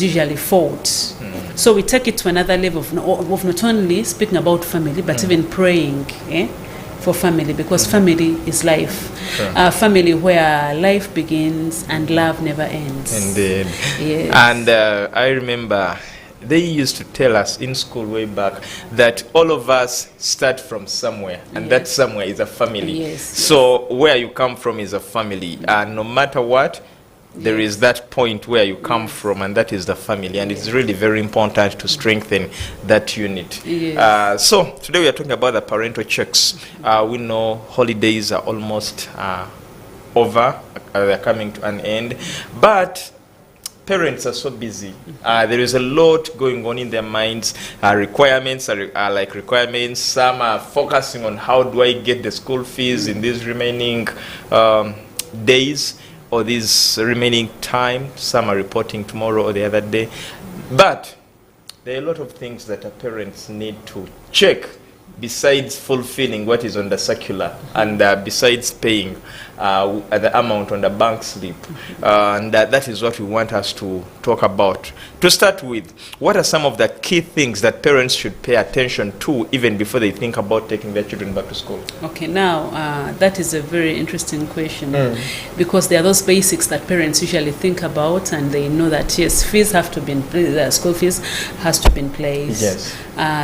usually fault. So we take it to another level of not only speaking about family, but even praying for family, because family is life. Family where life begins and love never ends. Indeed. Yes. And I remember they used to tell us in school way back that all of us start from somewhere, and that somewhere is a family. Yes. So where you come from is a family, and no matter what, there is that point where you come from, and that is the family, and it's really very important to strengthen that unit. Yes. So today we are talking about the parental checks. We know holidays are almost over, they're coming to an end, but parents are so busy. There is a lot going on in their minds. Requirements are like requirements. Some are focusing on how do I get the school fees in these remaining days, or this remaining time. Some are reporting tomorrow or the other day. But there are a lot of things that our parents need to check besides fulfilling what is on the circular, and besides paying the amount on the bank slip. And that is what we want us to talk about. To start with, what are some of the key things that parents should pay attention to even before they think about taking their children back to school? Okay, now that is a very interesting question, because there are those basics that parents usually think about, and they know that yes, fees have to be in school fees has to be in place. Yes.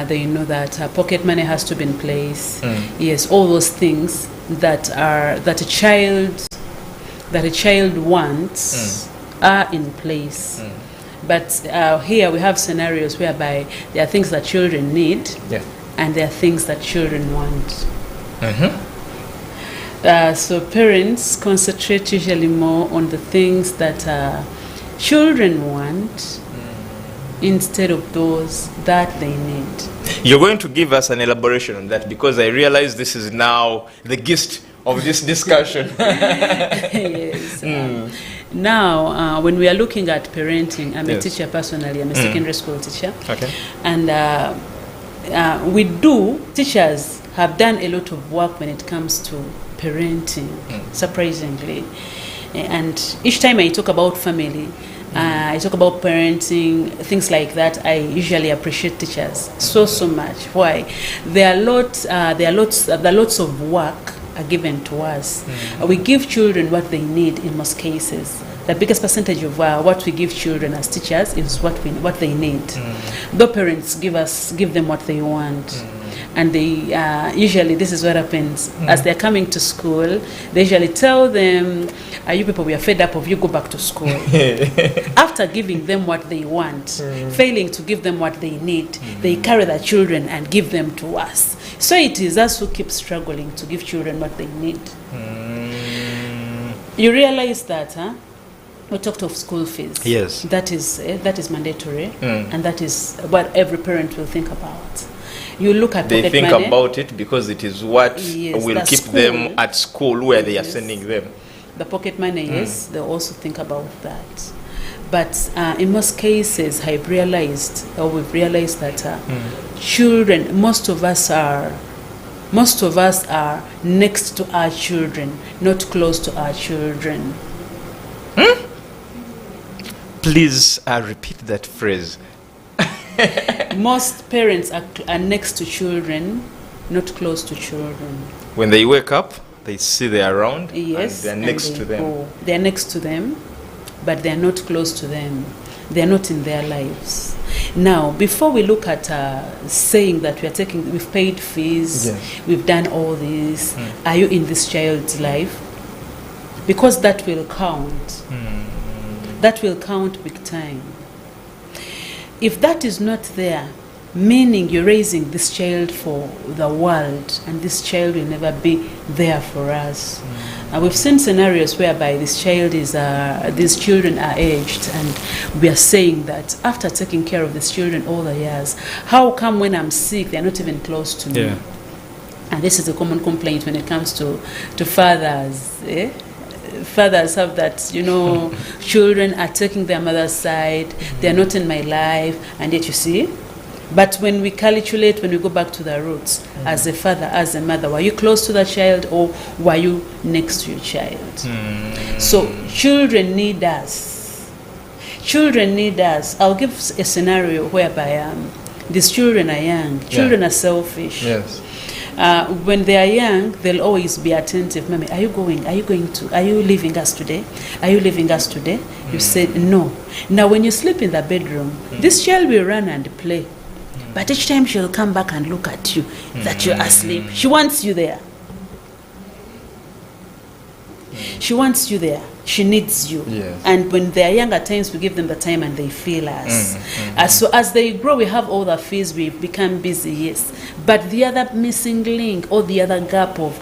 They know that pocket money has to be in place. Yes, all those things that a child wants are in place. But here we have scenarios whereby there are things that children need, and there are things that children want. So parents concentrate usually more on the things that children want instead of those that they need. You're going to give us an elaboration on that, because I realize this is now the gist of this discussion. Yes. Now, when we are looking at parenting, I'm a teacher personally. I'm a secondary school teacher. Okay. And teachers have done a lot of work when it comes to parenting, surprisingly. And each time I talk about family, I talk about parenting, things like that, I usually appreciate teachers so much. Why? There are lots of work are given to us. We give children what they need in most cases. The biggest percentage of what we give children as teachers is what they need. Though parents give them what they want. And they usually, this is what happens. As they're coming to school, they usually tell them, you people, we are fed up of you, go back to school. After giving them what they want, failing to give them what they need, they carry their children and give them to us. So it is us who keep struggling to give children what they need. You realize that, we talked of school fees. Yes. That is mandatory, and that is what every parent will think about. You look at they think money. About it because it is what will keep them at school where they are sending them. The pocket money, yes, they also think about that. But in most cases, we've realized that children, most of us are next to our children, not close to our children. Please repeat that phrase. Most parents are next to children, not close to children. When they wake up, they see they're around, yes, and they're next to them. They're next to them, but they're not close to them. They're not in their lives. Now, before we look at saying that we've paid fees, we've done all this, are you in this child's life? Because that will count. That will count big time. If that is not there, meaning you're raising this child for the world, and this child will never be there for us. We've seen scenarios whereby these children are aged, and we are saying that after taking care of these children all the years, how come when I'm sick they're not even close to me? And this is a common complaint when it comes to fathers. Fathers have that, children are taking their mother's side, they're not in my life, and yet you see. But when we calculate, when we go back to the roots, as a father, as a mother, were you close to the child or were you next to your child? So children need us. Children need us. I'll give a scenario whereby these children are young. Children are selfish. Yes. When they are young, they'll always be attentive. Mommy, are you going? Are you going to? Are you leaving us today? Are you leaving us today? You said no. Now, when you sleep in the bedroom, this child will run and play. But each time she'll come back and look at you that you're asleep. She wants you there. She wants you there. She needs you. Yes. And when they are young, at times we give them the time and they feel us. So as they grow, we have all the fears, we become busy, yes. But the other missing link or the other gap of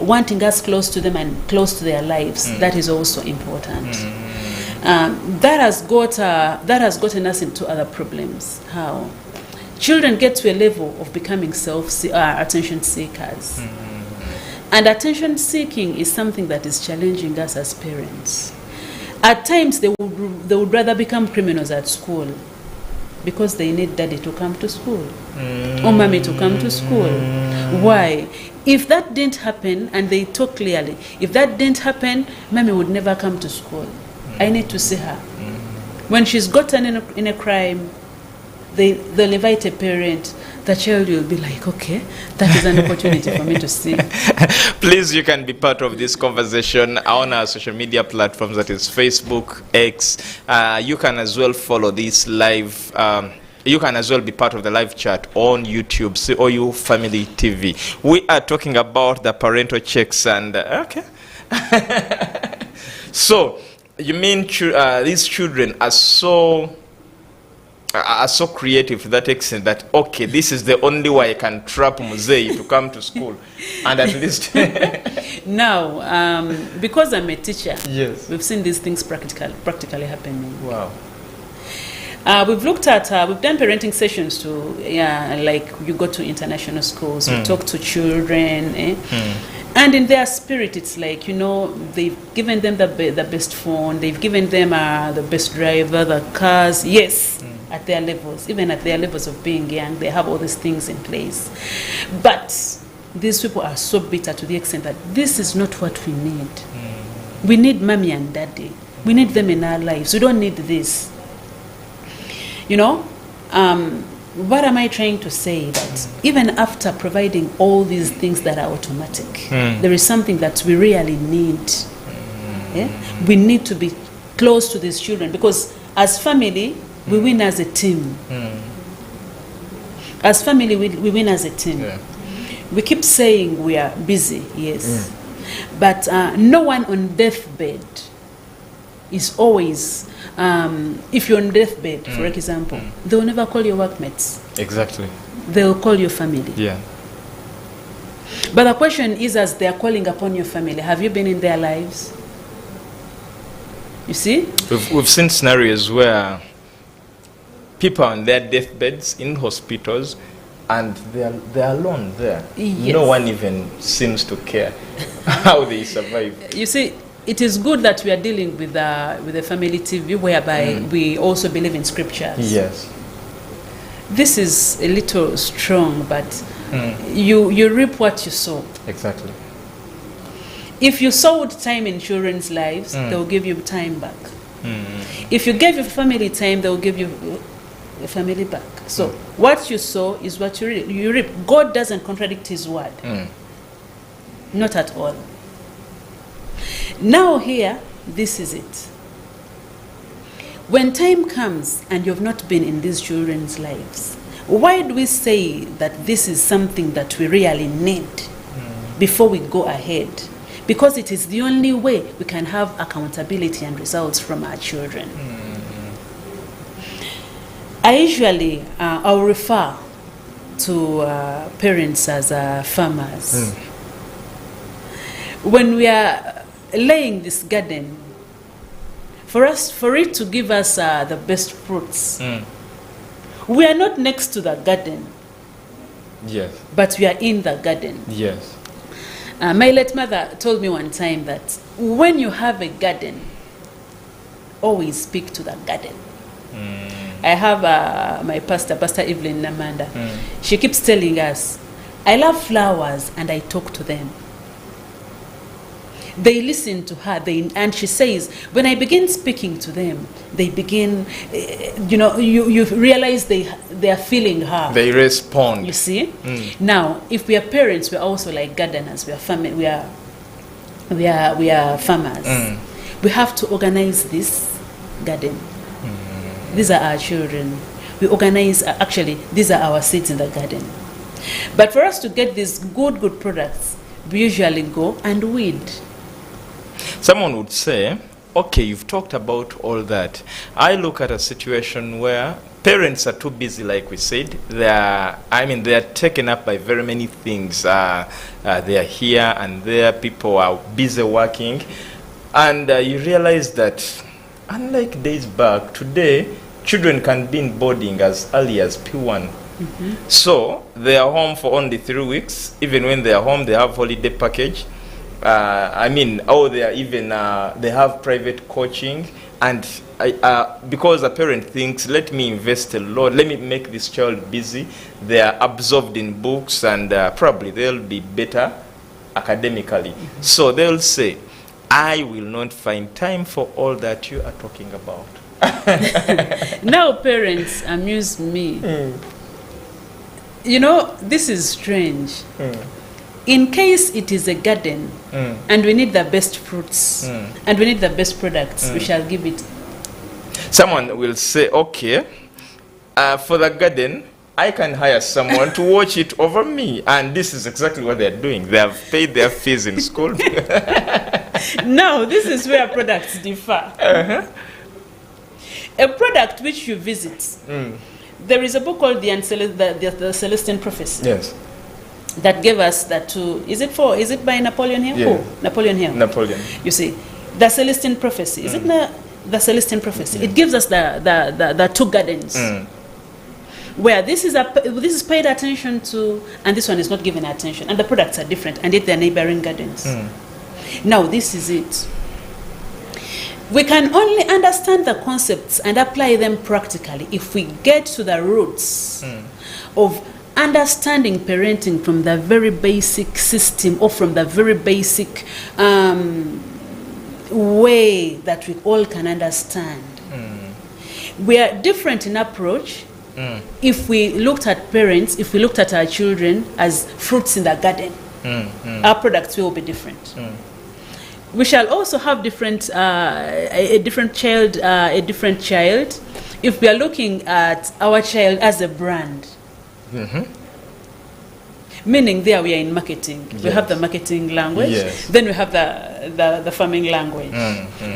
wanting us close to them and close to their lives, that is also important. That has gotten us into other problems. How? Children get to a level of becoming attention seekers. And attention seeking is something that is challenging us as parents. At times, they would rather become criminals at school because they need daddy to come to school or mommy to come to school. Why? If that didn't happen, and they talk clearly, if that didn't happen, mommy would never come to school. I need to see her. When she's gotten in a crime, they'll invite a parent. The child will be like, okay, that is an opportunity for me to see. Please, you can be part of this conversation on our social media platforms, that is Facebook, X. You can as well follow this live. You can as well be part of the live chat on YouTube, COU Family TV. We are talking about the parental checks and, okay. So, you mean these children are so creative to that extent that, okay, this is the only way I can trap Muzei to come to school. And at least... Now, because I'm a teacher, yes, we've seen these things practically happening. Wow. We've looked at, we've done parenting sessions to, like you go to international schools, you talk to children, and in their spirit, it's like, they've given them the best phone, they've given them the best driver, the cars, yes, at their levels, even at their levels of being young, they have all these things in place. But these people are so bitter to the extent that this is not what we need. We need mommy and daddy. We need them in our lives. We don't need this. What am I trying to say? That even after providing all these things that are automatic, there is something that we really need. We need to be close to these children, because as family, we win as a team. As family, we win as a team. Yeah. We keep saying we are busy, yes. But no one on deathbed is always... if you're on deathbed, for example, they will never call your workmates. Exactly. They'll call your family. Yeah. But the question is, as they are calling upon your family, have you been in their lives? You see? We've seen scenarios where people are on their deathbeds in hospitals and they're alone there. Yes. No one even seems to care how they survive. You see, it is good that we are dealing with the family TV, whereby we also believe in scriptures. Yes. This is a little strong, but you reap what you sow. Exactly. If you sowed time in children's lives, they'll give you time back. If you gave your family time, they'll give you a family back. So what you sow is what you reap. God doesn't contradict his word. Not at all. Now here, this is it. When time comes and you've not been in these children's lives, why do we say that this is something that we really need before we go ahead? Because it is the only way we can have accountability and results from our children. I usually, I'll refer to parents as farmers. When we are laying this garden, for it to give us the best fruits, we are not next to the garden. Yes. But we are in the garden. Yes. My late mother told me one time that when you have a garden, always speak to the garden. I have my pastor, Pastor Evelyn Namanda. She keeps telling us, I love flowers and I talk to them. They listen to her, and she says, when I begin speaking to them, they begin, you realize they are feeling her. They respond. You see? Now, if we are parents, we are also like gardeners. We are farmers. We have to organize this garden. These are our children. We organize, actually, these are our seeds in the garden. But for us to get these good products, we usually go and weed. Someone would say, okay, you've talked about all that. I look at a situation where parents are too busy, like we said. They are taken up by very many things. They are here and there. People are busy working. And you realize that, unlike days back, today, children can be in boarding as early as P1. So they are home for only 3 weeks. Even when they are home, they have holiday package. They are even they have private coaching, and because a parent thinks, let me invest a lot, let me make this child busy. They are absorbed in books, and probably they'll be better academically. So they'll say, I will not find time for all that you are talking about. Now parents amuse me. This is strange. In case it is a garden and we need the best fruits and we need the best products, we shall give it. Someone will say, okay, for the garden, I can hire someone to watch it over me. And this is exactly what they're doing. They have paid their fees in school. Now, this is where products differ. A product which you visit, there is a book called the Celestine Prophecy. Yes. That gave us that too. Is it by Napoleon Hill? Yeah. Oh, Napoleon Hill. Napoleon. You see, the Celestine Prophecy. Is it the Celestine Prophecy? It gives us the two gardens. Where this is paid attention to, and this one is not given attention, and the products are different, and yet they're neighboring gardens. Now this is it. We can only understand the concepts and apply them practically if we get to the roots of understanding parenting from the very basic system, or from the very basic way that we all can understand. We are different in approach. If we looked at parents, if we looked at our children as fruits in the garden, our products will be different. We shall also have a different child. If we are looking at our child as a brand, meaning there we are in marketing. Yes. We have the marketing language. Yes. Then we have the farming language.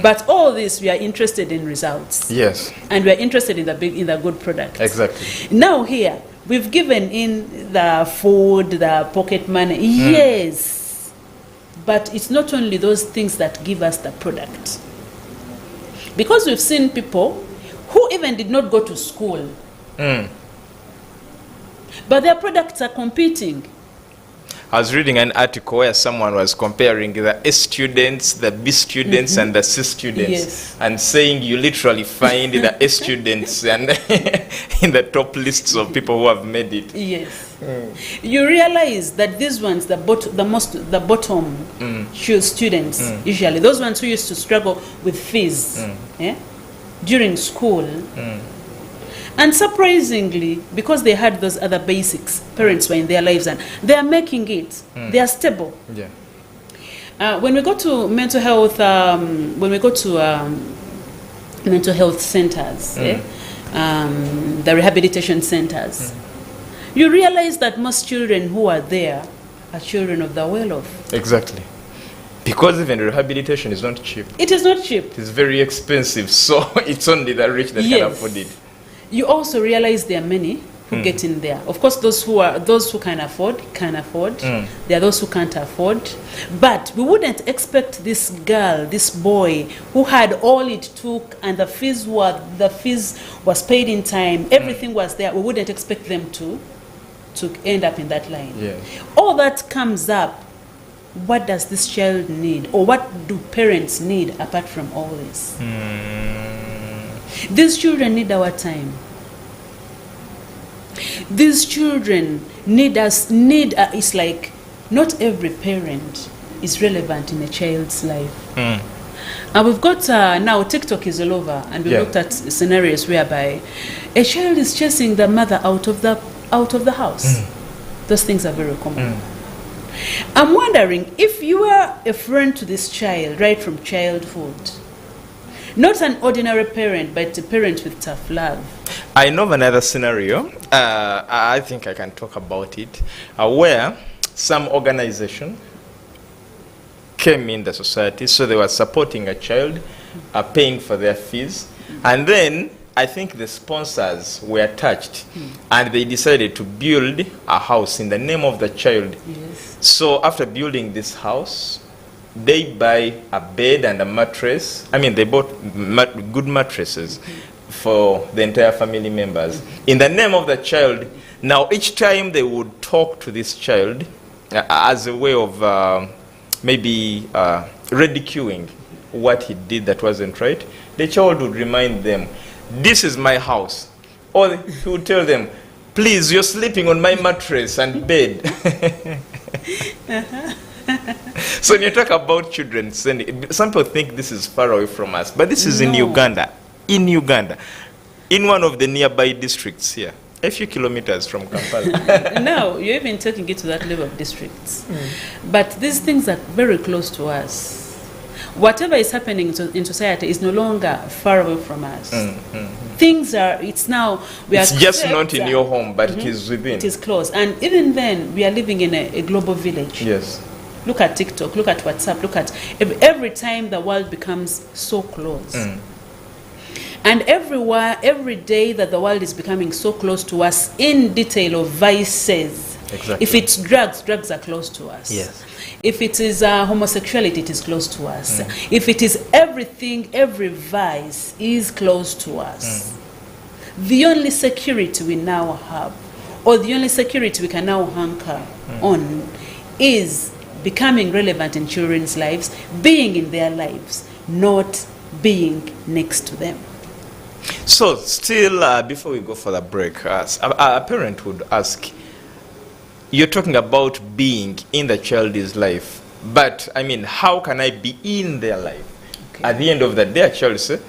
But all this, we are interested in results. Yes. And we are interested in the good product. Exactly. Now here we've given in the food, the pocket money. Yes. But it's not only those things that give us the product. Because we've seen people who even did not go to school, but their products are competing. I was reading an article where someone was comparing the A students, the B students, and the C students, and saying you literally find the A students and in the top lists of people who have made it. Yes. You realize that these ones, the bottom students, usually those ones who used to struggle with fees during school. And surprisingly, because they had those other basics, parents were in their lives and they are making it. They are stable. Yeah. When we go to mental health, mental health centers, the rehabilitation centers, you realize that most children who are there are children of the well-off. Exactly. Because even rehabilitation is not cheap. It is not cheap. It is very expensive. So it's only the rich that can afford it. You also realize there are many who get in there. Of course, those who can afford can afford. There are those who can't afford. But we wouldn't expect this girl, this boy, who had all it took, and the fees was paid in time. Everything was there. We wouldn't expect them to end up in that line. Yeah. All that comes up. What does this child need, or what do parents need apart from all this? These children need our time. These children need us. It's like not every parent is relevant in a child's life. Mm. And we've got now TikTok is all over, and we looked at scenarios whereby a child is chasing the mother out of the house. Those things are very common. I'm wondering if you are a friend to this child right from childhood, not an ordinary parent, but a parent with tough love. I know of another scenario. I think I can talk about it, where some organization came in the society, so they were supporting a child, paying for their fees, and then I think the sponsors were touched, and they decided to build a house in the name of the child. Yes. So after building this house, they buy a bed and a mattress. I mean, they bought good mattresses for the entire family members in the name of the child. Now, each time they would talk to this child as a way of maybe ridiculing what he did that wasn't right, the child would remind them, "This is my house." Or he would tell them, "Please, you're sleeping on my mattress and bed." So when you talk about children, some people think this is far away from us, but this is in Uganda. In Uganda, in one of the nearby districts here, a few kilometers from Kampala. No, you're even taking it to that level of districts. But these things are very close to us. Whatever is happening in society is no longer far away from us. Things are, it's now, it's just not in your home, but it is within. It is close. And even then, we are living in a global village. Yes. Look at TikTok, look at WhatsApp, look at every time the world becomes so close. And every day that the world is becoming so close to us in detail of vices. Exactly. If it's drugs are close to us. Yes. If it is homosexuality, it is close to us. If it is everything, every vice is close to us. The only security we now have, or the only security we can now hunker on, is becoming relevant in children's lives, being in their lives, not being next to them. So still, before we go for the break, a parent would ask, you're talking about being in the child's life, but I mean, how can I be in their life? Okay. At the end of the day, a child says,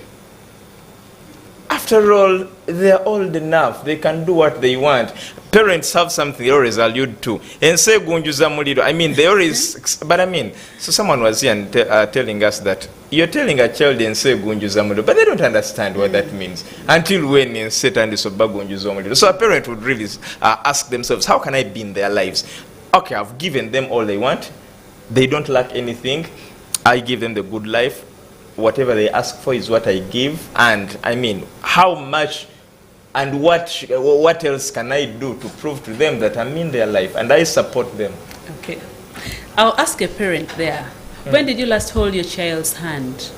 after all, they're old enough, they can do what they want. Parents have something they always allude to. And say, I mean, they always, but I mean, so someone was here and telling us that you're telling a child and say, but they don't understand what that means until when in Satan so a parent would really ask themselves, how can I be in their lives? Okay, I've given them all they want. They don't lack anything. I give them the good life. Whatever they ask for is what I give. And I mean, how much and what else can I do to prove to them that I'm in their life and I support them? Okay. I'll ask a parent there. When did you last hold your child's hand?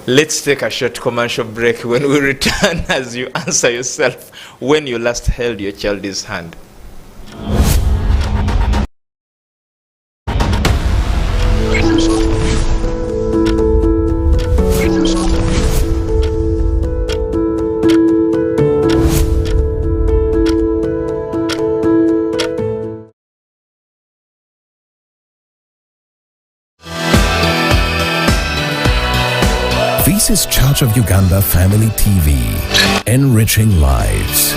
Let's take a short commercial break. When we return, as you answer yourself, when you last held your child's hand. This is Church of Uganda Family TV, enriching lives.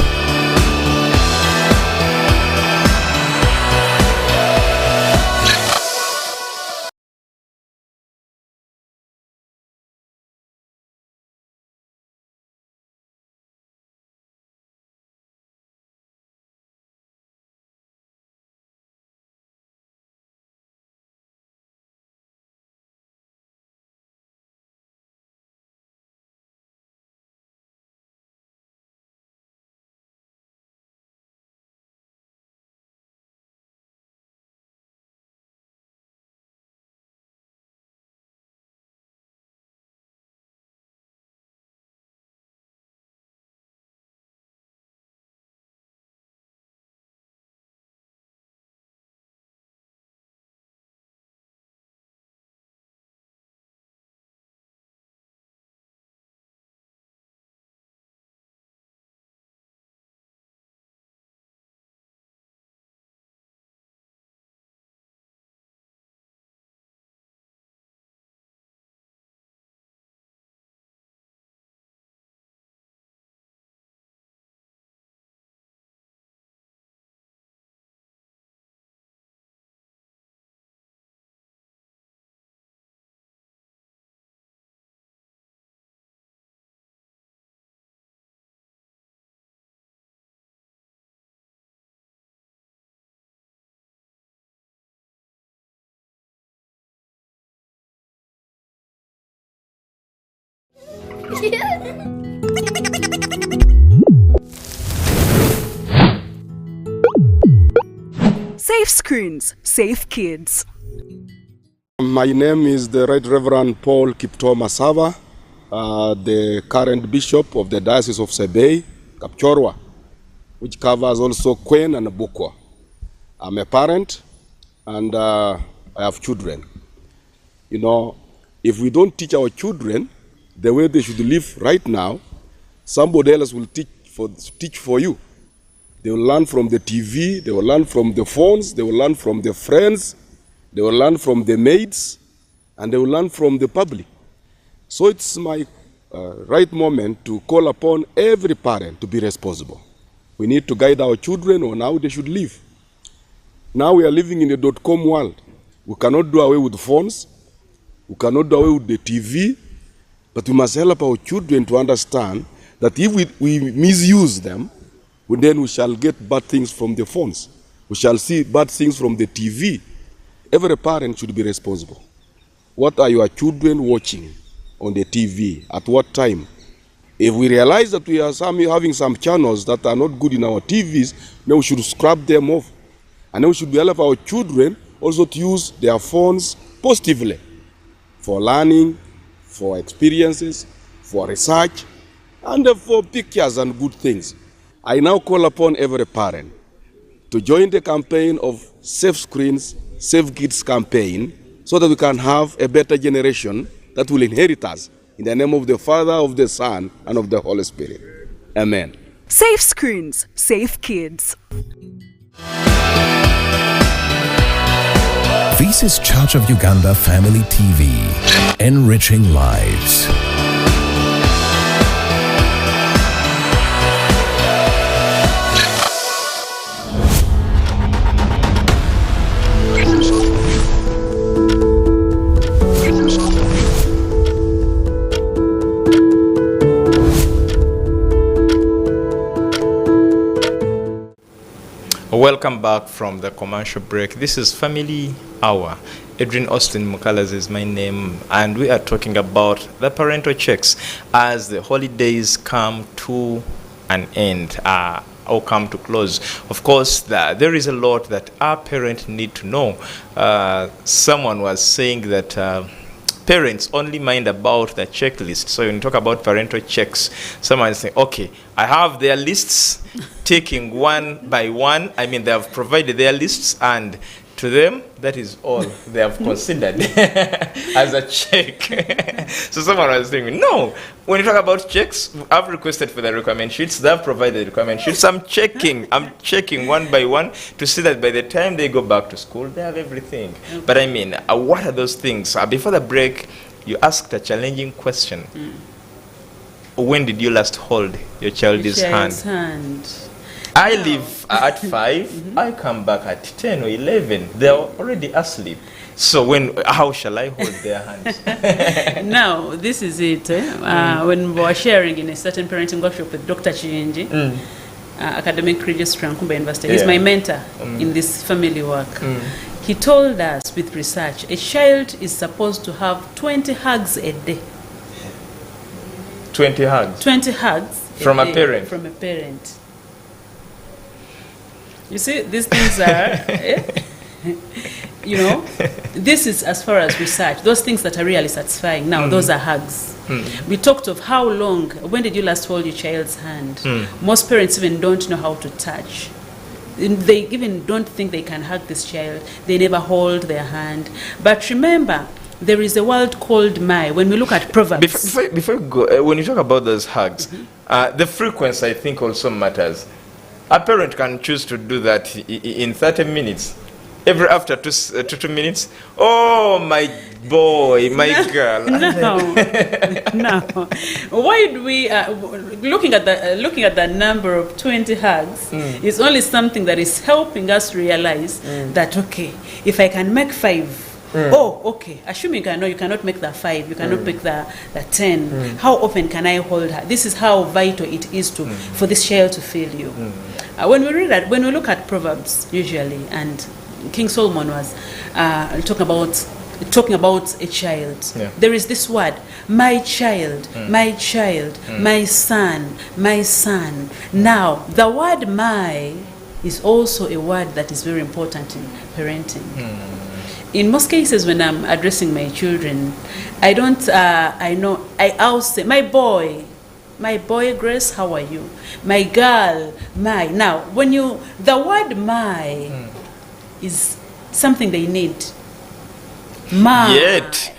Safe screens, safe kids. My name is the Right Reverend Paul Kipto Masava, the current bishop of the Diocese of Sebei, Kapchorwa, which covers also Kwen and Bukwa. I'm a parent and I have children. You know, if we don't teach our children the way they should live right now, somebody else will teach for you. They will learn from the TV, they will learn from the phones, they will learn from their friends, they will learn from the maids, and they will learn from the public. So it's my right moment to call upon every parent to be responsible. We need to guide our children on how they should live. Now we are living in a .com world. We cannot do away with phones, we cannot do away with the TV, but we must help our children to understand that if we misuse them, then we shall get bad things from the phones. We shall see bad things from the TV. Every parent should be responsible. What are your children watching on the TV? At what time? If we realize that we are having some channels that are not good in our TVs, then we should scrap them off. And then we should help our children also to use their phones positively for learning, for experiences, for research, and for pictures and good things. I now call upon every parent to join the campaign of Safe Screens, Safe Kids campaign so that we can have a better generation that will inherit us. In the name of the Father, of the Son, and of the Holy Spirit. Amen. Safe screens, safe kids. This is Church of Uganda Family TV, enriching lives. Welcome back from the commercial break. This is Family Hour. Adrian Austin Mukalas is my name, and we are talking about the parental checks as the holidays come to an end or come to close. Of course, there is a lot that our parents need to know. Someone was saying that parents only mind about the checklist. So when you talk about parental checks, someone is saying, okay, I have their lists, taking one by one. I mean, they have provided their lists, and to them, that is all they have considered as a check. So someone was saying, no, when you talk about checks, I've requested for the requirement sheets, they've provided the requirement sheets. I'm checking one by one to see that by the time they go back to school, they have everything. Okay. But I mean, what are those things? Before the break, you asked a challenging question. When did you last hold your child's hand? I leave at 5, I come back at 10 or 11. They're already asleep. So how shall I hold their hands? Now, this is it. When we were sharing in a certain parenting workshop with Dr. Chiyenji, academic registrar at Kumba University, he's my mentor in this family work. He told us with research, a child is supposed to have 20 hugs a day. 20 hugs? 20 hugs from a parent? From a parent. You see, these things are, you know, this is as far as research. Those things that are really satisfying. Now, those are hugs. We talked of how long, when did you last hold your child's hand? Most parents even don't know how to touch. They even don't think they can hug this child. They never hold their hand. But remember, there is a word called Mai. When we look at Proverbs. Before you go, when you talk about those hugs, the frequency, I think, also matters. A parent can choose to do that in 30 minutes. After 2 minutes, oh, my boy, my girl. No. Why do we looking at the number of 20 hugs is only something that is helping us realize that, okay, if I can make 5. Oh, okay. Assuming you cannot make the 5, you cannot make the 10. How often can I hold her? This is how vital it is for this child to feel you. When we look at Proverbs usually, and King Solomon was talking about talking about a child. Yeah. There is this word, my child, my son, my son. Now, the word my is also a word that is very important in parenting. In most cases, when I'm addressing my children, I'll say, my boy, Grace, how are you? My girl, my. Now, the word my is something they need. My. Yet,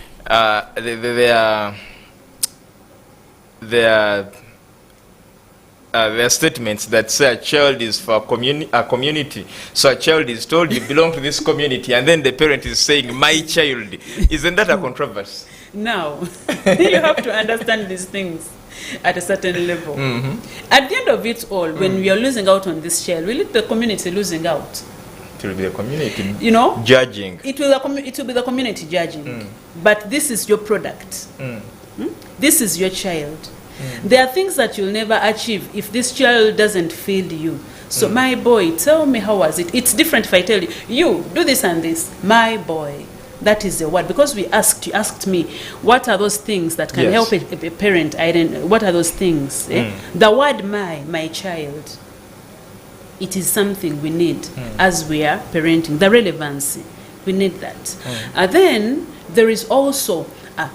there are statements that say a child is for a community. So a child is told you belong to this community, and then the parent is saying, my child. Isn't that a controversy? Now, you have to understand these things at a certain level. At the end of it all, when we are losing out on this child, will it be the community losing out? It will be the community, judging. It will be the community judging. But this is your product. This is your child. There are things that you'll never achieve if this child doesn't feel you. So, my boy, tell me, how was it? It's different if I tell you, you do this and this. My boy. That is the word. Because you asked me, what are those things that can help a parent? What are those things? The word my child, it is something we need as we are parenting. The relevancy, we need that. Then there is also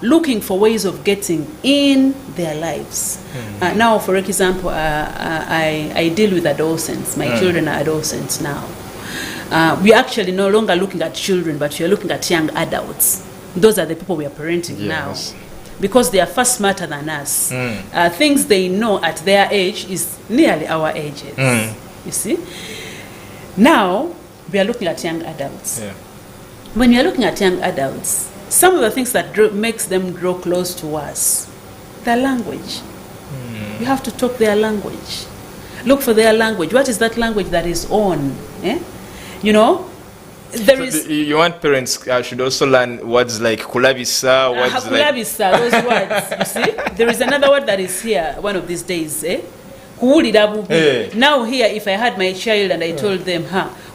looking for ways of getting in their lives. Now, for example, I deal with adolescents. My children are adolescents now. We are actually no longer looking at children, but we are looking at young adults. Those are the people we are parenting now. Because they are far smarter than us. Things they know at their age is nearly our ages. You see? Now, we are looking at young adults. When you are looking at young adults, some of the things that makes them draw close to us, their language. You have to talk their language. Look for their language. What is that language that is on? You want parents should also learn words like kulabisa, kulabisa, those words. You see, there is another word that is here one of these days. Kuwulira bubi. Now here, if I had my child and I told them,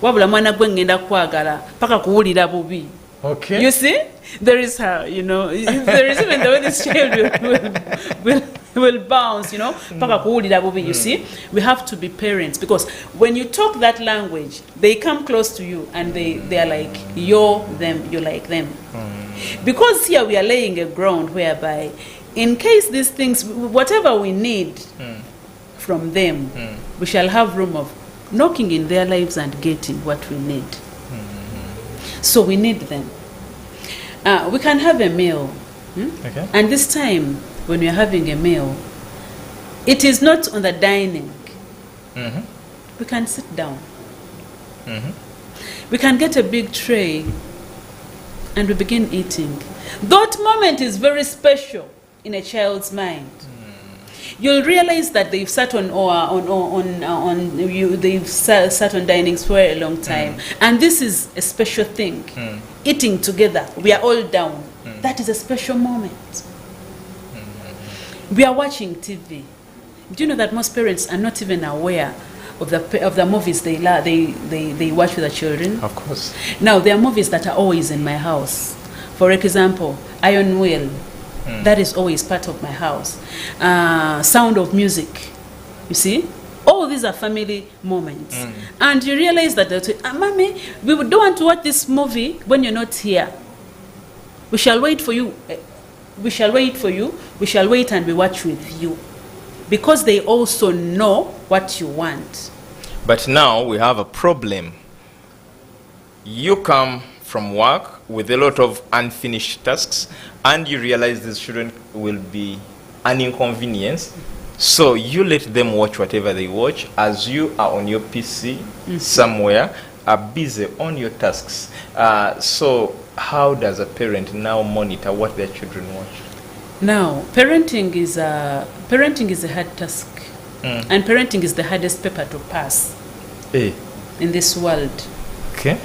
wabula mwana gwe ngenda kwagala paka kuwulira bubi. Okay. You see, there is there is even the way this child will bounce, paka kuwulira bubi. You see, we have to be parents, because when you talk that language, they come close to you and they are like, you're them, you like them. Because here we are laying a ground whereby, in case these things, whatever we need from them, we shall have room of knocking in their lives and getting what we need. So we need them. We can have a meal. Okay. And this time, when we are having a meal, it is not on the dining. We can sit down. We can get a big tray and we begin eating. That moment is very special in a child's mind. You'll realize that they've sat on dinings for a long time, and this is a special thing. Eating together, we are all down. That is a special moment. We are watching TV. Do you know that most parents are not even aware of the movies they watch with their children? Of course. Now, there are movies that are always in my house. For example, Iron Will. That is always part of my house. Sound of Music. You see? All these are family moments. And you realize that, Mommy, we don't want to watch this movie when you're not here. We shall wait for you. We shall wait for you. We shall wait and we watch with you. Because they also know what you want. But now we have a problem. You come from work with a lot of unfinished tasks, and you realize these children will be an inconvenience. So you let them watch whatever they watch as you are on your PC somewhere, are busy on your tasks. So how does a parent now monitor what their children watch? Now, parenting is a hard task. And parenting is the hardest paper to pass in this world. Okay.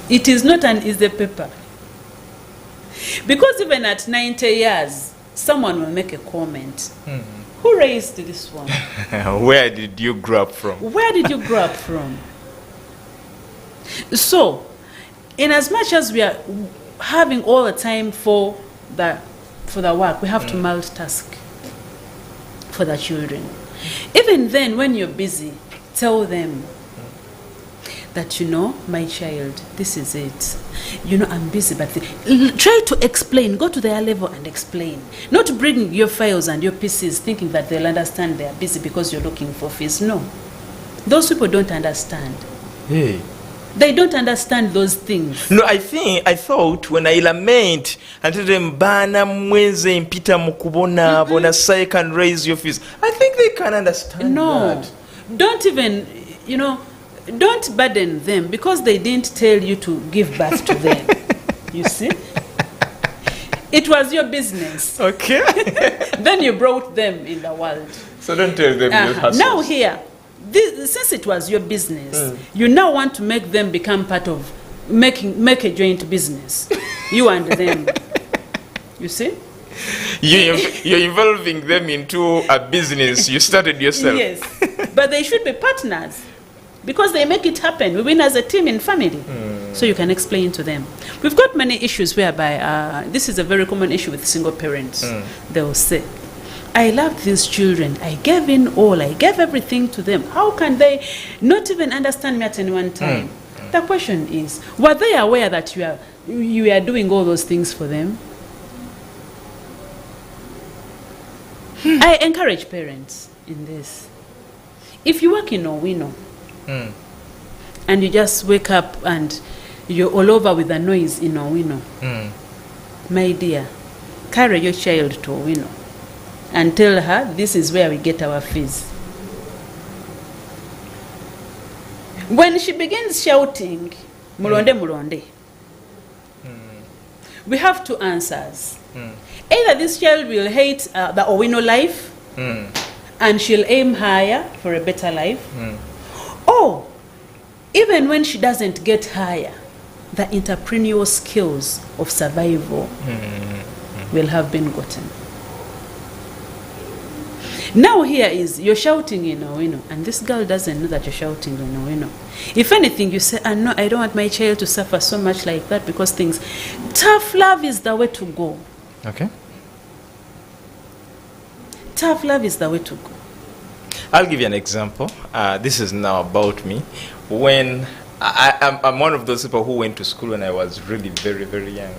It is not an easy paper. Because even at 90 years, someone will make a comment. Who raised this one? Where did you grow up from? Where did you grow up from? So, in as much as having all the time for the work. We have to multitask for the children. Even then, when you're busy, tell them that, my child, this is it. I'm busy, but try to explain. Go to their level and explain. Not bring your files and your PCs thinking that they'll understand they're busy because you're looking for fees. No. Those people don't understand. Hey. They don't understand those things. No, I thought when I lament and tell them, Bana mweze impita mukubona, bona say can raise your fees. I think they can understand that. Don't even, don't burden them because they didn't tell you to give birth to them. You see? It was your business. Okay. Then you brought them in the world. So don't tell them your hustle. Now here, since it was your business, you now want to make them become part of make a joint business. You and them. You see? You're involving them into a business you started yourself. Yes. But they should be partners because they make it happen. We win as a team in family. So you can explain to them. We've got many issues whereby this is a very common issue with single parents. They will say, I loved these children. I gave in all. I gave everything to them. How can they not even understand me at any one time? The question is, were they aware that you are doing all those things for them? I encourage parents in this. If you work in Owino and you just wake up and you're all over with the noise in Owino, my dear, carry your child to Owino and tell her this is where we get our fees. When she begins shouting, Mulonde, Mulonde, we have two answers. Either this child will hate the Owino life and she'll aim higher for a better life, or even when she doesn't get higher, the entrepreneurial skills of survival will have been gotten. Now here is, you're shouting in Owino, and this girl doesn't know that you're shouting in Owino. If anything, you say, no, I don't want my child to suffer so much like that because things... Tough love is the way to go. Okay. Tough love is the way to go. I'll give you an example. This is now about me. When I'm one of those people who went to school when I was really very, very young.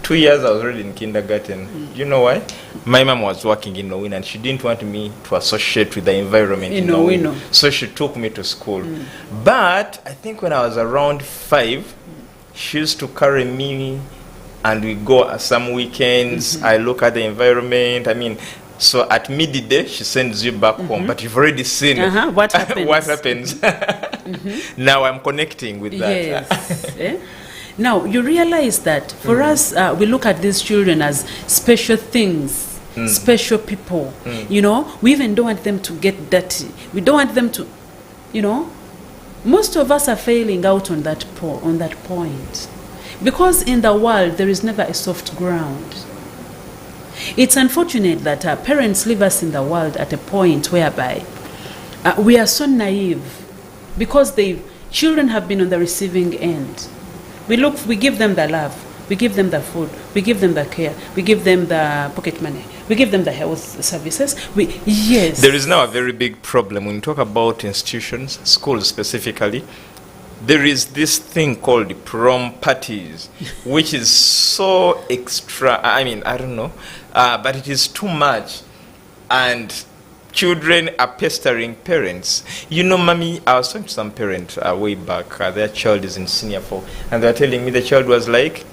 2 years I was already in kindergarten. You know why? My mom was working in Owino and she didn't want me to associate with the environment in Owino. So she took me to school. But I think when I was around 5, she used to carry me and we go some weekends. I look at the environment. I mean, so at midday she sends you back home, but you've already seen what happens. What happens. Now I'm connecting with that. Yes. Now you realize that for us, we look at these children as special things, special people. We even don't want them to get dirty. We don't want them to, most of us are failing out on that point. Because in the world, there is never a soft ground. It's unfortunate that our parents leave us in the world at a point whereby we are so naive because children have been on the receiving end. We give them the love, we give them the food, we give them the care, we give them the pocket money, we give them the health services. Yes. There is now a very big problem when you talk about institutions, schools specifically. There is this thing called prom parties, which is so extra. I mean, I don't know, but it is too much. And children are pestering parents. Mommy, I was talking to some parent way back. Their child is in senior 4. And they were telling me the child was like,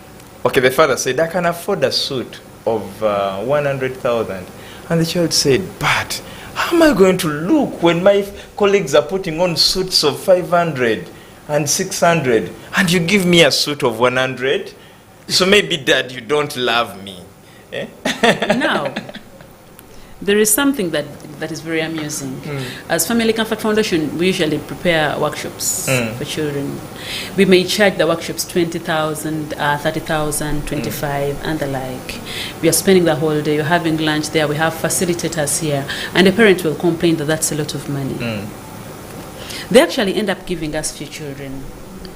okay, the father said, I can afford a suit of 100,000. And the child said, but how am I going to look when my colleagues are putting on suits of 500? And 600, and you give me a suit of 100, so maybe Dad, you don't love me. Now, there is something that is very amusing. As Family Comfort Foundation, we usually prepare workshops for children. We may charge the workshops 20,000, 30,000, 25, and the like. We are spending the whole day. You're having lunch there. We have facilitators here, and the parent will complain that that's a lot of money. They actually end up giving us few children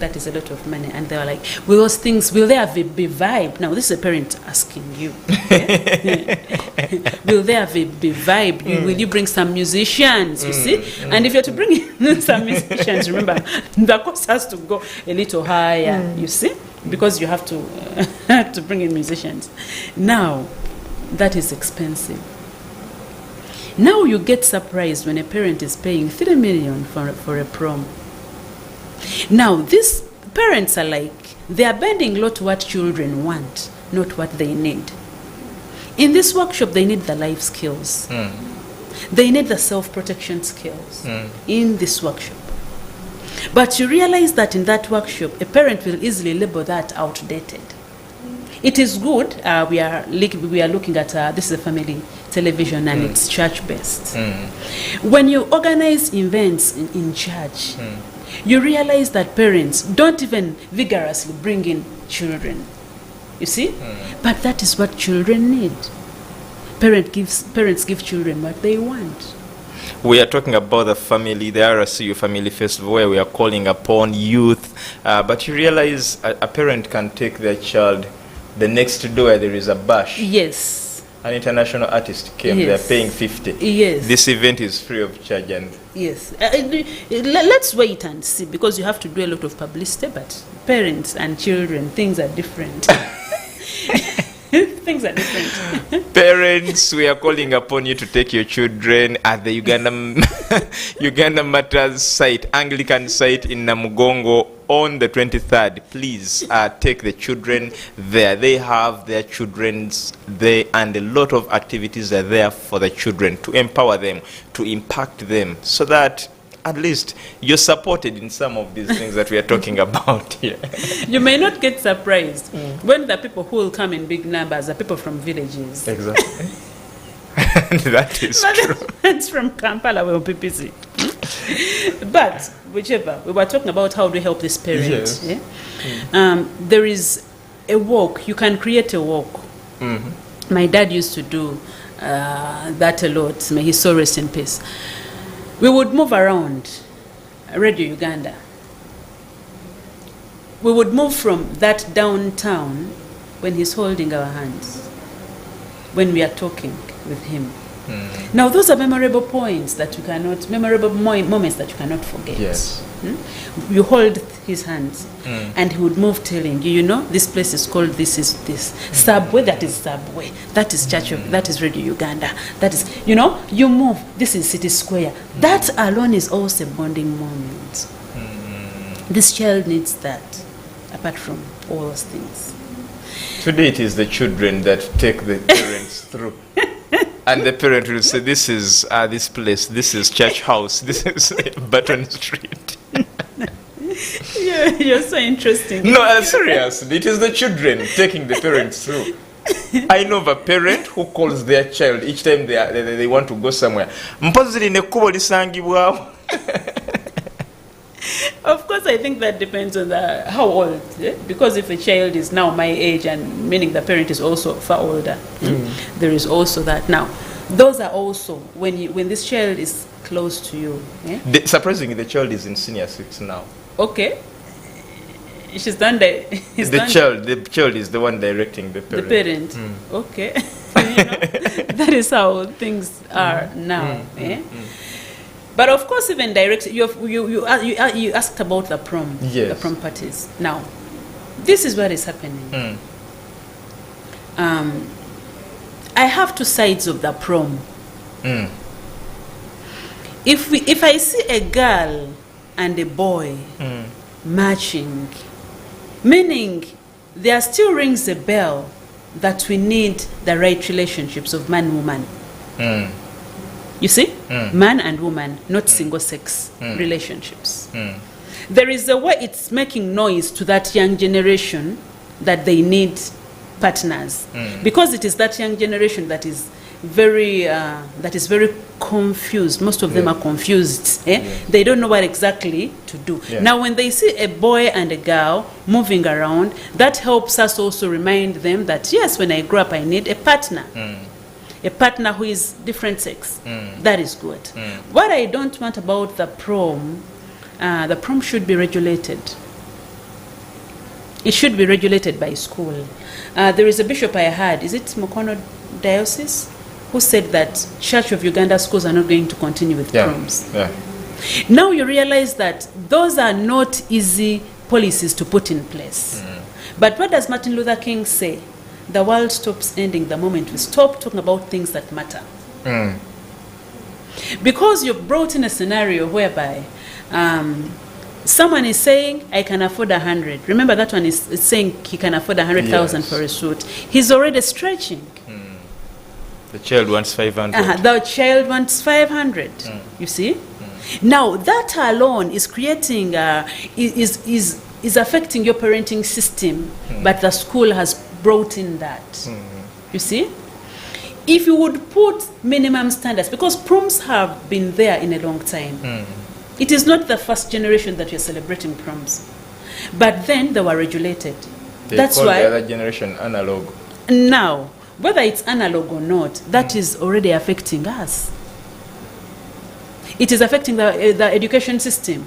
that is a lot of money. And they were like, will those things, will there be vibe? Now, this is a parent asking you. Will there be vibe? Will you bring some musicians, you see? And if you're to bring in some musicians, remember, the cost has to go a little higher, you see? Because you have to bring in musicians. Now, that is expensive. Now you get surprised when a parent is paying 3 million for a prom. Now, these parents are like, they are bending low to what children want, not what they need. In this workshop, they need the life skills. They need the self-protection skills in this workshop. But you realize that in that workshop, a parent will easily label that outdated. It is good. We are looking at this is a family television, and it's church-based. When you organize events in church, you realize that parents don't even vigorously bring in children. You see? But that is what children need. Parents give children what they want. We are talking about the family, the RSU Family Festival, where we are calling upon youth. But you realize a parent can take their child the next door, there is a bash. Yes. An international artist came, Yes. they're paying 50. Yes. This event is free of charge. And Yes. Let's wait and see, because you have to do a lot of publicity, but parents and children, things are different. Things are different. parents, we are calling upon you to take your children at the Uganda Matters site, Anglican site in Namugongo on the 23rd. Please take the children there. They have their children's there, and a lot of activities are there for the children to empower them, to impact them, so that at least you're supported in some of these things that we are talking about here. You may not get surprised when the people who will come in big numbers are people from villages. Exactly. That is true. It's from Kampala or PPC. But whichever, we were talking about how to help this parent. Yes. Yeah? There is a walk. You can create a walk. My dad used to do that a lot. May his soul rest in peace. We would move around Radio Uganda. We would move from that downtown when he's holding our hands, when we are talking with him. Now, those are memorable points that you cannot, moments that you cannot forget. Yes. You hold his hands, and he would move telling you, you know, this place is called this is this. Subway, that is Subway. That is Church of, that is Radio Uganda. That is, you know, you move, this is City Square. That alone is also a bonding moment. This child needs that, apart from all those things. Today it is the children that take the parents through. And the parent will say, this is this place, this is Church House, this is Button Street. You're so interesting. No, seriously, it is the children taking the parents through. I know of a parent who calls their child each time they want to go somewhere. Of course, I think that depends on how old. Because if a child is now my age, and meaning the parent is also far older, there is also that. Now, those are also when this child is close to you. Surprisingly, the child is in senior 6 now. Okay. She's done the. The child is the one directing the parent. The parent. Okay. You know, that is how things are now. But of course, even direct, you asked about the prom, yes. the prom parties. Now, this is what is happening. I have two sides of the prom. If I see a girl and a boy matching, meaning there still rings a bell that we need the right relationships of man-woman. You see? Man and woman, not single-sex relationships. There is a way it's making noise to that young generation that they need partners. Because it is that young generation that is very confused. Most of them are confused. They don't know what exactly to do. Now, when they see a boy and a girl moving around, that helps us also remind them that, yes, when I grow up, I need a partner. A partner who is different sex. That is good. What I don't want about the prom should be regulated. It should be regulated by school. There is a bishop I heard, is it Mukono Diocese, who said that Church of Uganda schools are not going to continue with proms. Yeah. Now you realize that those are not easy policies to put in place. But what does Martin Luther King say? The world stops ending the moment we stop talking about things that matter. Because you've brought in a scenario whereby someone is saying, I can afford 100. Remember, that one is saying he can afford 100,000 for a suit. He's already stretching. The child wants 500. The child wants 500. You see? Now, that alone is creating, is affecting your parenting system, but the school has brought in that. You see? If you would put minimum standards, because proms have been there in a long time. It is not the first generation that you're celebrating proms. But then they were regulated. That's call why the other generation analog. Now, whether it's analog or not, that is already affecting us. It is affecting the education system.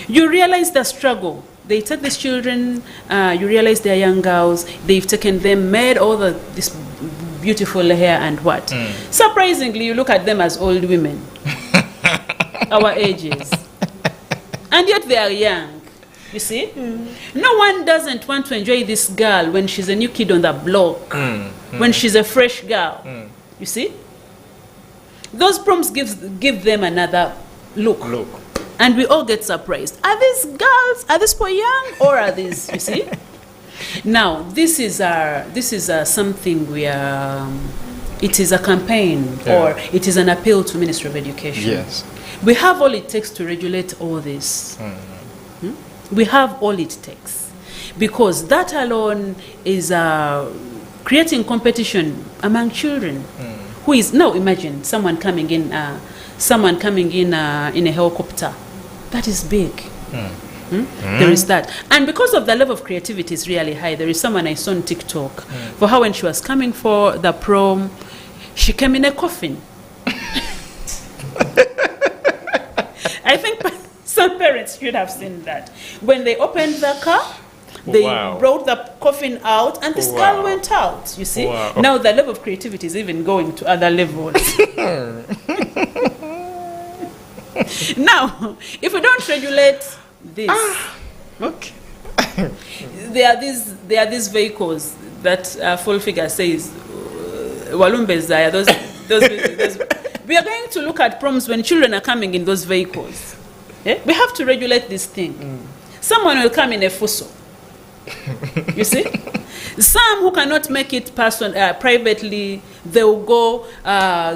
You realize the struggle. They take these children, you realize they're young girls, they've taken them, made all this beautiful hair and what. Surprisingly, you look at them as old women, our ages. And yet they are young, you see? No one doesn't want to enjoy this girl when she's a new kid on the block, when she's a fresh girl, you see? Those proms give them another look. And we all get surprised. Are these girls, are these boys young, or are these, you see? Now, this is something we are, it is a campaign, or it is an appeal to Ministry of Education. Yes. We have all it takes to regulate all this. We have all it takes. Because that alone is creating competition among children. Who is, now imagine someone coming in in a helicopter. That is big. There is that. And because of the level of creativity is really high, there is someone I saw on TikTok, for her when she was coming for the prom, she came in a coffin. I think some parents should have seen that. When they opened the car, they brought the coffin out and the skull went out, you see? Now the level of creativity is even going to other levels. Now, if we don't regulate this, Okay. there are these vehicles that full figure says Walumbezaya, those we are going to look at proms when children are coming in those vehicles. We have to regulate this thing. Someone will come in a fuso. You see? Some who cannot make it privately, they will go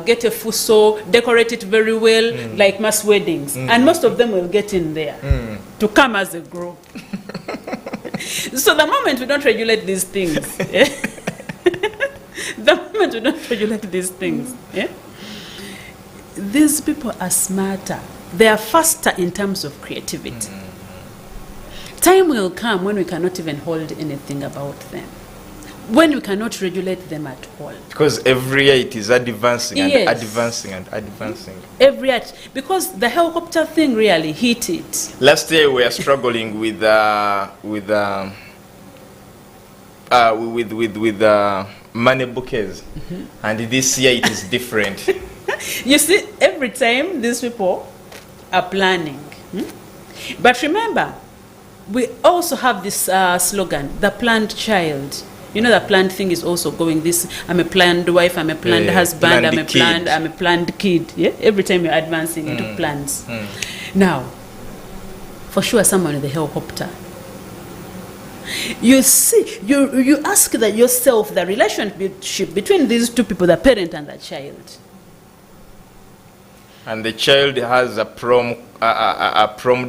get a fuso, decorate it very well, like mass weddings. And most of them will get in there to come as a group. So the moment we don't regulate these things, these people are smarter. They are faster in terms of creativity. Time will come when we cannot even hold anything about them, when we cannot regulate them at all. Because every year it is advancing and advancing and advancing. Every year, because the helicopter thing really hit it. Last year we were struggling with money bouquets, and this year it is different. You see, every time these people are planning. But remember, we also have this slogan, the planned child. You know, the planned thing is also going this, I'm a planned wife, I'm a planned husband, I'm a planned kid. Yeah? Every time you're advancing into plans. Now, for sure, someone in the helicopter. You see, you ask that yourself, the relationship between these two people, the parent and the child. And the child has a prom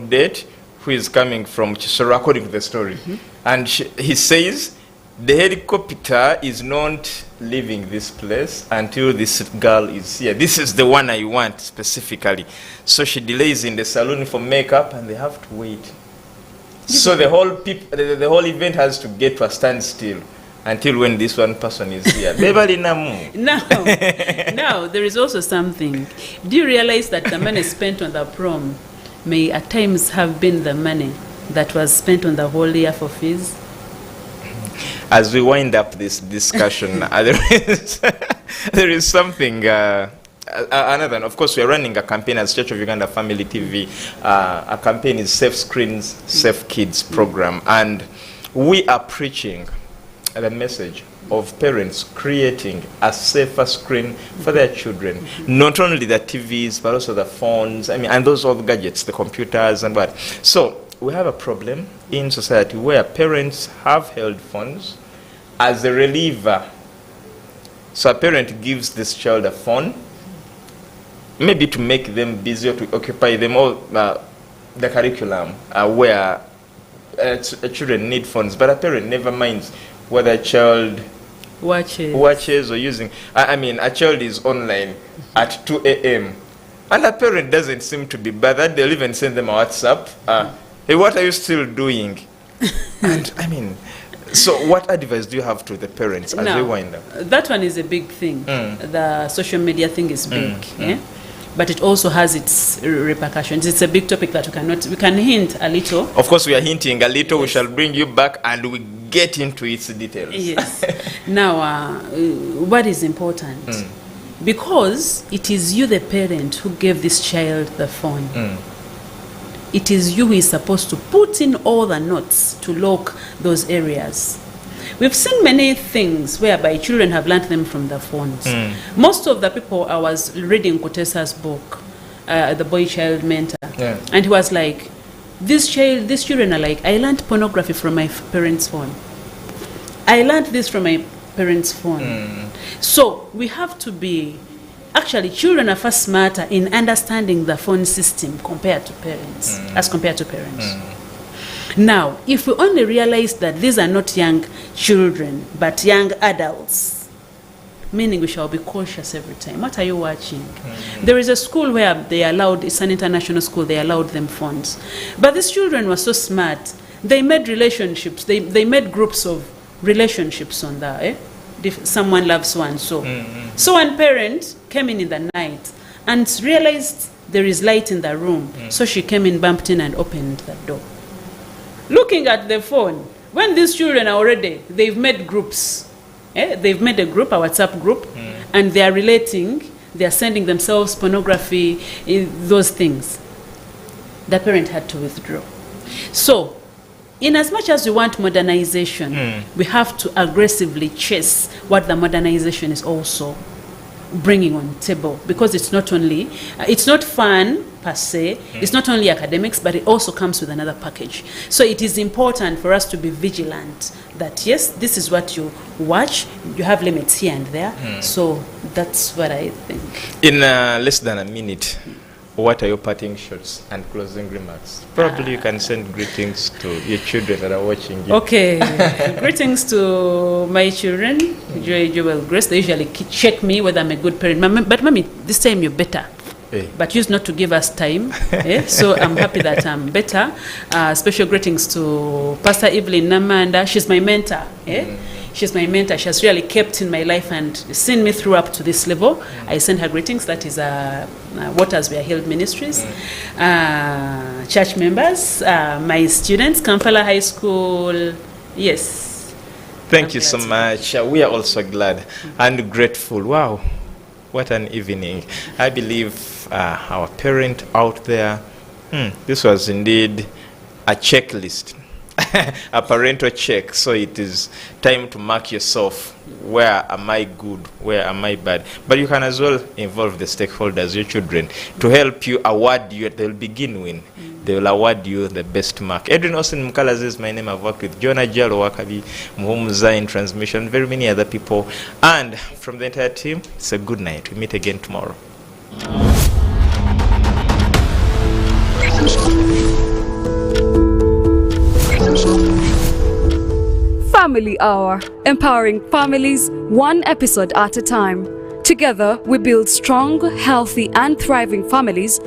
date who is coming from Chisoro, according to the story. And he says the helicopter is not leaving this place until this girl is here. This is the one I want specifically. So she delays in the salon for makeup and they have to wait. So the whole event has to get to a standstill until when this one person is here. Now, there is also something. Do you realize that the money spent on the prom may at times have been the money that was spent on the whole year for fees? As we wind up this discussion, there is something, another, of course, we are running a campaign as Church of Uganda Family TV. Our campaign is Safe Screens, Safe Kids program. And we are preaching the message of parents creating a safer screen for their children. Not only the TVs, but also the phones, and those other gadgets, the computers and what. So we have a problem in society where parents have held phones as a reliever. So a parent gives this child a phone, maybe to make them busy or to occupy them, all the curriculum where children need phones, but a parent never minds whether a child watches or using. A child is online at 2 a.m. and a parent doesn't seem to be bothered. They'll even send them a WhatsApp. Hey, what are you still doing? And so what advice do you have to the parents as they wind up? That one is a big thing. The social media thing is big, but it also has its repercussions. It's a big topic that we can hint a little. Of course, we are hinting a little. Yes. We shall bring you back and we get into its details. Yes. Now, what is important? Because it is you, the parent, who gave this child the phone. It is you who is supposed to put in all the notes to lock those areas. We've seen many things whereby children have learned them from the phones. Most of the people, I was reading Kotesa's book, The Boy Child Mentor, and he was like, these children are like, I learned pornography from my parents' phone. I learned this from my parents' phone. So we have to be, actually children are far smarter in understanding the phone system compared to parents, as compared to parents. Now, if we only realize that these are not young children, but young adults, meaning we shall be cautious every time. What are you watching? There is a school where they allowed, it's an international school, they allowed them phones. But these children were so smart, they made relationships, they made groups of relationships on that, someone loves so and so. So one parent came in the night and realized there is light in the room. So she came in, bumped in and opened the door. Looking at the phone, when these children are already, they've made groups. They've made a group, a WhatsApp group, and they are relating, they are sending themselves pornography, those things. The parent had to withdraw. So, in as much as we want modernization, we have to aggressively chase what the modernization is also bringing on table, because it's not only, it's not fun per se, it's not only academics, but it also comes with another package. So it is important for us to be vigilant that yes, this is what you watch, you have limits here and there. So that's what I think. In less than a minute, what are your parting shots and closing remarks? Probably you can send greetings to your children that are watching you. Okay, greetings to my children, Joy, Joel, Grace. They usually check me whether I'm a good parent. But mommy, this time you're better. Hey. But used not to give us time. So I'm happy that I'm better. Special greetings to Pastor Evelyn Namanda. She's my mentor. She's my mentor. She has really kept in my life and seen me through up to this level. I send her greetings. That is Waters We Are Healed Ministries. Church members, my students, Kampala High School. Yes. Thank you so much. We are also glad and grateful. Wow. What an evening. I believe our parent out there, this was indeed a checklist. A parental check. So it is time to mark yourself. Where am I good? Where am I bad? But you can as well involve the stakeholders, your children, to help you award you. They'll begin with. They will award you the best mark. Edwin Austin Mukalazi is my name. I've worked with Jonah Jalo Wakabi, Muhumuza in transmission, very many other people. And from the entire team, it's a good night. We meet again tomorrow. Family Hour, empowering families one episode at a time. Together, we build strong, healthy, and thriving families.